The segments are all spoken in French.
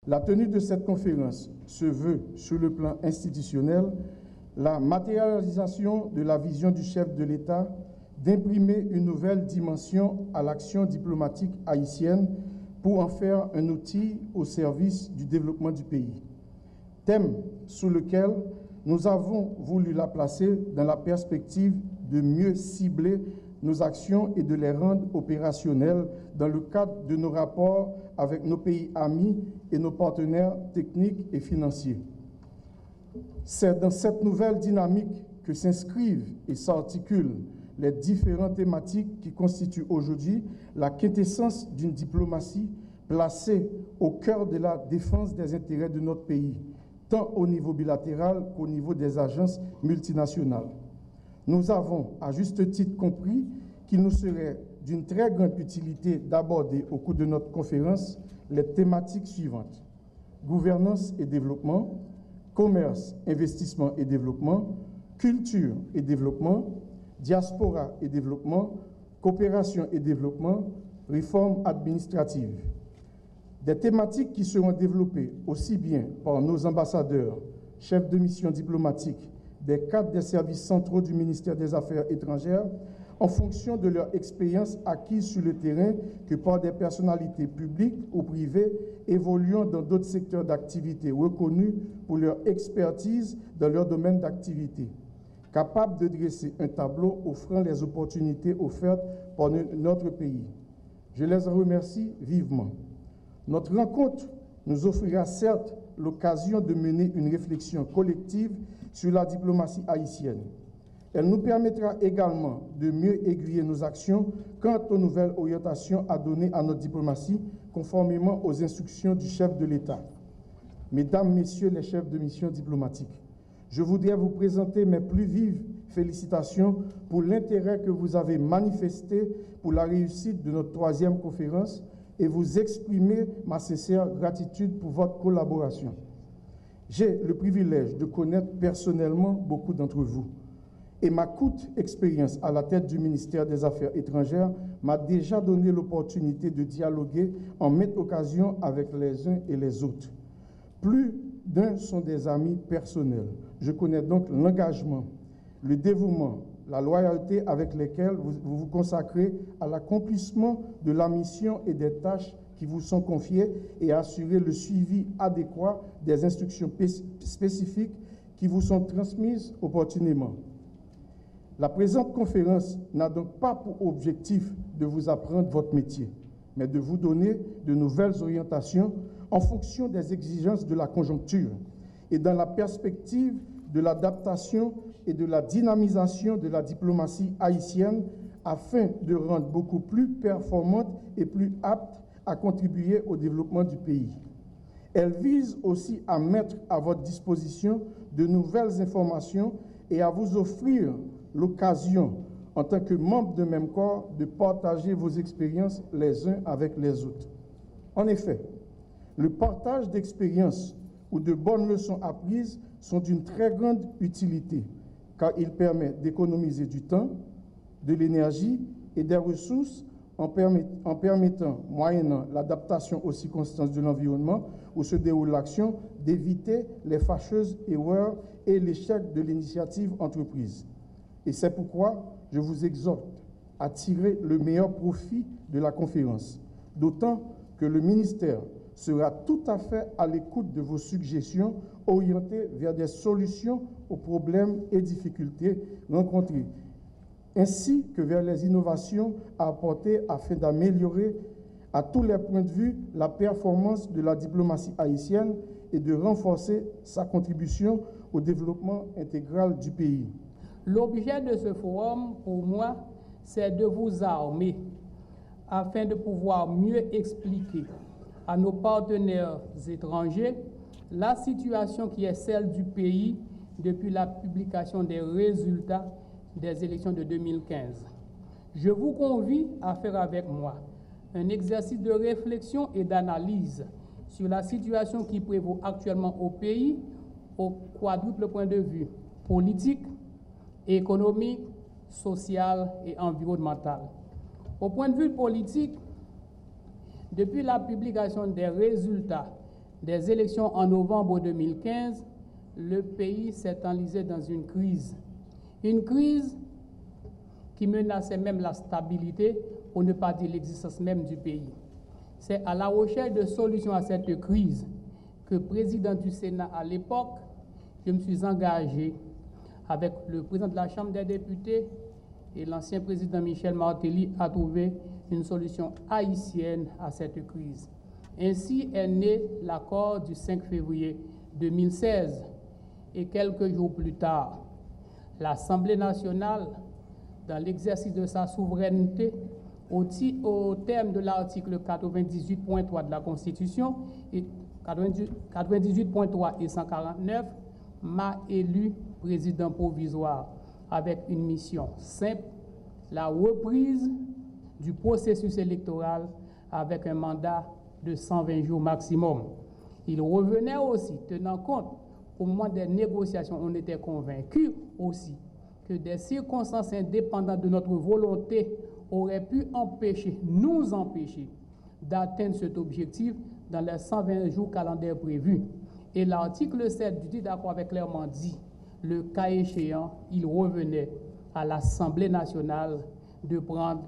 La tenue de cette conférence se veut, sur le plan institutionnel, la matérialisation de la vision du chef de l'État d'imprimer une nouvelle dimension à l'action diplomatique haïtienne pour en faire un outil au service du développement du pays. Thème sous lequel nous avons voulu la placer dans la perspective de mieux cibler nos actions et de les rendre opérationnelles dans le cadre de nos rapports avec nos pays amis et nos partenaires techniques et financiers. C'est dans cette nouvelle dynamique que s'inscrivent et s'articulent les différentes thématiques qui constituent aujourd'hui la quintessence d'une diplomatie placée au cœur de la défense des intérêts de notre pays, tant au niveau bilatéral qu'au niveau des agences multinationales. Nous avons, à juste titre, compris qu'il nous serait d'une très grande utilité d'aborder au cours de notre conférence les thématiques suivantes: gouvernance et développement, commerce, investissement et développement, culture et développement, diaspora et développement, coopération et développement, réforme administrative. Des thématiques qui seront développées aussi bien par nos ambassadeurs, chefs de mission diplomatiques, des cadres des services centraux du ministère des Affaires étrangères, en fonction de leur expérience acquise sur le terrain, que par des personnalités publiques ou privées évoluant dans d'autres secteurs d'activité reconnus pour leur expertise dans leur domaine d'activité, capables de dresser un tableau offrant les opportunités offertes par notre pays. Je les en remercie vivement. Notre rencontre nous offrira certes l'occasion de mener une réflexion collective sur la diplomatie haïtienne. Elle nous permettra également de mieux aiguiller nos actions quant aux nouvelles orientations à donner à notre diplomatie conformément aux instructions du chef de l'État. Mesdames, Messieurs les chefs de mission diplomatiques, je voudrais vous présenter mes plus vives félicitations pour l'intérêt que vous avez manifesté pour la réussite de notre 3e conférence et vous exprimer ma sincère gratitude pour votre collaboration. J'ai le privilège de connaître personnellement beaucoup d'entre vous et ma courte expérience à la tête du ministère des Affaires étrangères m'a déjà donné l'opportunité de dialoguer en maintes occasions avec les uns et les autres. Plus d'un sont des amis personnels. Je connais donc l'engagement, le dévouement, la loyauté avec lesquels vous vous consacrez à l'accomplissement de la mission et des tâches qui vous sont confiées et à assurer le suivi adéquat des instructions spécifiques qui vous sont transmises opportunément. La présente conférence n'a donc pas pour objectif de vous apprendre votre métier, mais de vous donner de nouvelles orientations en fonction des exigences de la conjoncture et dans la perspective de l'adaptation et de la dynamisation de la diplomatie haïtienne afin de rendre beaucoup plus performante et plus apte à contribuer au développement du pays. Elle vise aussi à mettre à votre disposition de nouvelles informations et à vous offrir l'occasion, en tant que membre de même corps, de partager vos expériences les uns avec les autres. En effet, le partage d'expériences ou de bonnes leçons apprises sont d'une très grande utilité, car il permet d'économiser du temps, de l'énergie et des ressources en permettant, moyennant l'adaptation aux circonstances de l'environnement où se déroule l'action, d'éviter les fâcheuses erreurs et l'échec de l'initiative entreprise. Et c'est pourquoi je vous exhorte à tirer le meilleur profit de la conférence, d'autant que le ministère sera tout à fait à l'écoute de vos suggestions orientées vers des solutions aux problèmes et difficultés rencontrés, ainsi que vers les innovations à apporter afin d'améliorer à tous les points de vue la performance de la diplomatie haïtienne et de renforcer sa contribution au développement intégral du pays. L'objet de ce forum, pour moi, c'est de vous armer afin de pouvoir mieux expliquer à nos partenaires étrangers la situation qui est celle du pays depuis la publication des résultats des élections de 2015. Je vous convie à faire avec moi un exercice de réflexion et d'analyse sur la situation qui prévaut actuellement au pays au quadruple point de vue politique, économique, social et environnemental. Au point de vue politique, depuis la publication des résultats des élections en novembre 2015, le pays s'est enlisé dans une crise qui menaçait même la stabilité, pour ne pas dire l'existence même du pays. C'est à la recherche de solutions à cette crise que, président du Sénat à l'époque, je me suis engagé avec le président de la Chambre des députés et l'ancien président Michel Martelly à trouver une solution haïtienne à cette crise. Ainsi est né l'accord du 5 février 2016 et quelques jours plus tard, l'Assemblée nationale, dans l'exercice de sa souveraineté, au terme de l'article 98.3 de la Constitution, 98.3 et 149, m'a élu président provisoire avec une mission simple, la reprise du processus électoral avec un mandat de 120 jours maximum. Il revenait aussi, tenant compte, au moment des négociations, on était convaincus aussi que des circonstances indépendantes de notre volonté auraient pu nous empêcher d'atteindre cet objectif dans les 120 jours calendaires prévus. Et l'article 7 du dit accord avait clairement dit, le cas échéant, il revenait à l'Assemblée nationale de prendre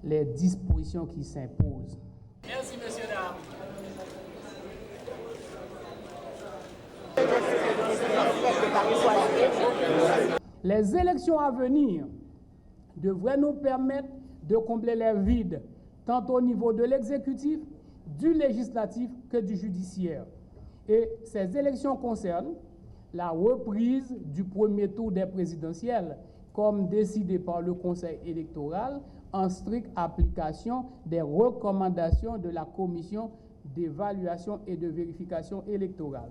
les dispositions qui s'imposent. Merci, messieurs, dames. Les élections à venir devraient nous permettre de combler les vides, tant au niveau de l'exécutif, du législatif que du judiciaire. Et ces élections concernent la reprise du premier tour des présidentielles, comme décidé par le Conseil électoral, en stricte application des recommandations de la Commission d'évaluation et de vérification électorale.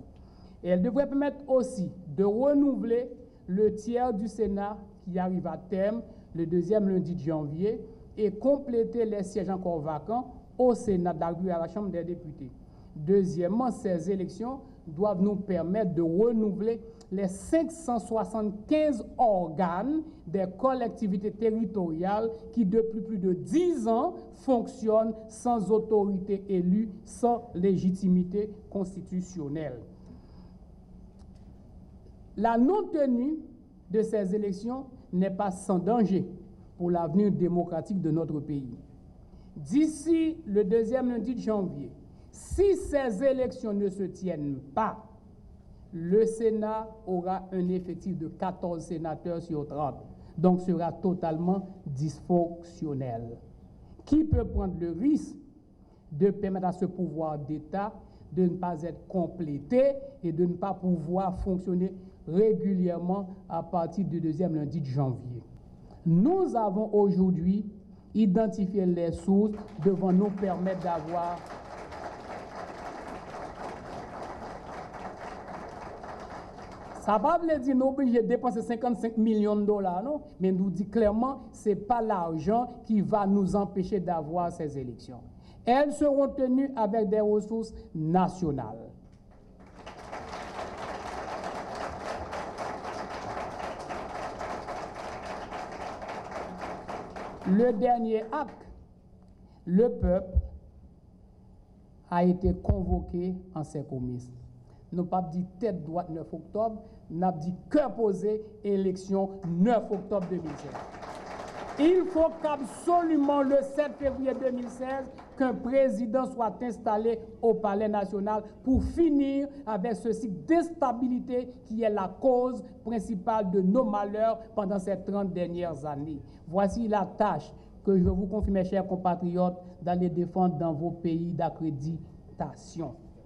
Et elle devrait permettre aussi de renouveler le tiers du Sénat qui arrive à terme le deuxième lundi de janvier et compléter les sièges encore vacants au Sénat d'arriver à la Chambre des députés. Deuxièmement, ces élections doivent nous permettre de renouveler les 575 organes des collectivités territoriales qui, depuis plus de 10 ans, fonctionnent sans autorité élue, sans légitimité constitutionnelle. La non-tenue de ces élections n'est pas sans danger pour l'avenir démocratique de notre pays. D'ici le deuxième lundi de janvier, si ces élections ne se tiennent pas, le Sénat aura un effectif de 14 sénateurs sur 30, donc sera totalement dysfonctionnel. Qui peut prendre le risque de permettre à ce pouvoir d'État de ne pas être complété et de ne pas pouvoir fonctionner régulièrement à partir du deuxième lundi de janvier? Nous avons aujourd'hui identifié les sources devant nous permettre d'avoir ça ne va pas dire nous obligés de dépenser 55 millions de dollars, non? Mais nous dit clairement ce n'est pas l'argent qui va nous empêcher d'avoir ces élections. Elles seront tenues avec des ressources nationales. Le dernier acte, le peuple a été convoqué en ces comices. Nous n'avons pas dit tête droite 9 octobre, nous avons dit cœur posé, élection 9 octobre 2016. Il faut qu'absolument le 7 février 2016, qu'un président soit installé au Palais national pour finir avec ce cycle d'instabilité qui est la cause principale de nos malheurs pendant ces 30 dernières années. Voici la tâche que je vous confie, mes chers compatriotes, d'aller défendre dans vos pays d'accréditation.